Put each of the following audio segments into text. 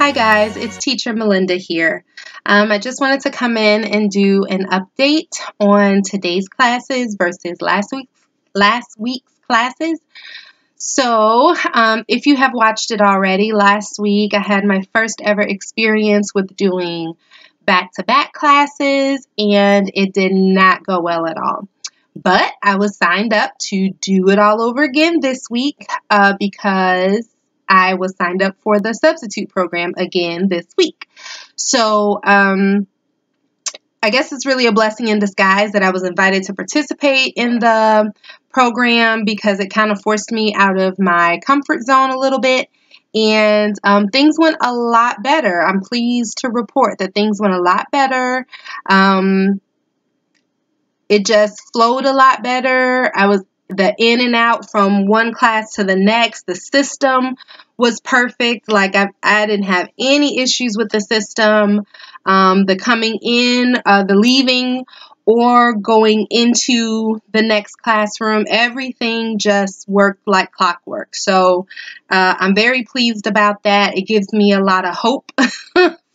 Hi guys, it's Teacher Melinda here. I just wanted to come in and do an update on today's classes versus last week's classes. So, if you have watched it already, last week I had my first ever experience with doing back-to-back classes, and it did not go well at all. But I was signed up to do it all over again this week because I was signed up for the substitute program again this week. So I guess it's really a blessing in disguise that I was invited to participate in the program because it kind of forced me out of my comfort zone a little bit. And things went a lot better. I'm pleased to report that things went a lot better. It just flowed a lot better. The in and out from one class to the next, the system was perfect. Like I didn't have any issues with the system. The coming in, the leaving, or going into the next classroom, everything just worked like clockwork. So I'm very pleased about that. It gives me a lot of hope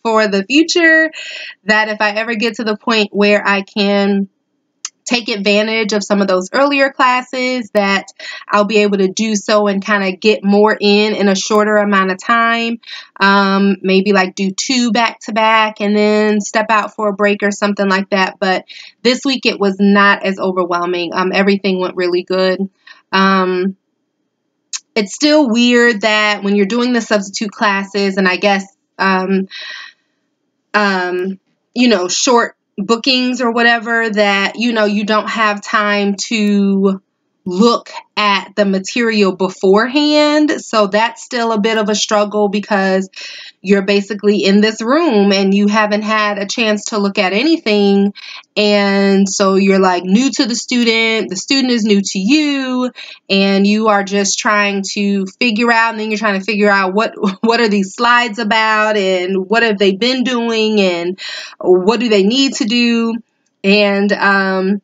for the future that if I ever get to the point where I can take advantage of some of those earlier classes, that I'll be able to do so and kind of get more in a shorter amount of time. Maybe like do 2 back-to-back and then step out for a break or something like that. But this week it was not as overwhelming. Everything went really good. It's still weird that when you're doing the substitute classes, and I guess short bookings or whatever, that you don't have time to look at the material beforehand. So that's still a bit of a struggle because you're basically in this room and you haven't had a chance to look at anything, and so you're like new to the student is new to you, and you are just trying to figure out, and then you're trying to figure out what are these slides about, and what have they been doing, and what do they need to do. And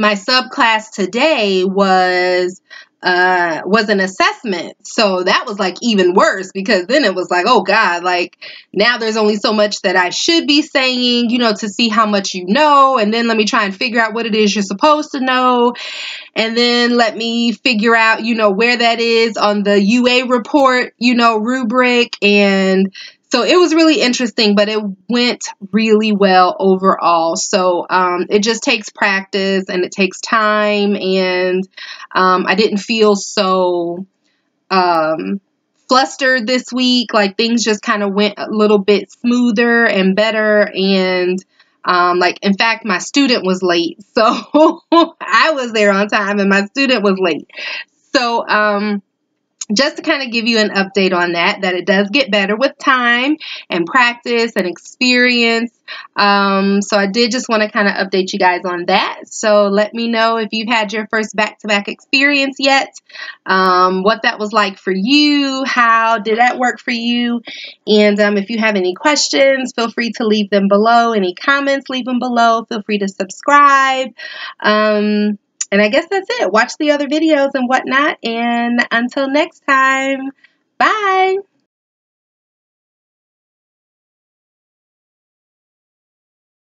my subclass today was an assessment, so that was like even worse, because then it was like, oh God, like now there's only so much that I should be saying, to see how much you know, and then let me try and figure out what it is you're supposed to know, and then let me figure out, where that is on the UA report, rubric. And so it was really interesting, but it went really well overall. So it just takes practice and it takes time, and I didn't feel so flustered this week. Like things just kind of went a little bit smoother and better, and in fact, my student was late, so I was there on time and my student was late. So just to kind of give you an update on that it does get better with time and practice and experience. So I did just want to kind of update you guys on that. So let me know if you've had your first back-to-back experience yet, what that was like for you, how did that work for you, and if you have any questions, feel free to leave them below. Any comments, leave them below. Feel free to subscribe. And I guess that's it. Watch the other videos and whatnot. And until next time, bye.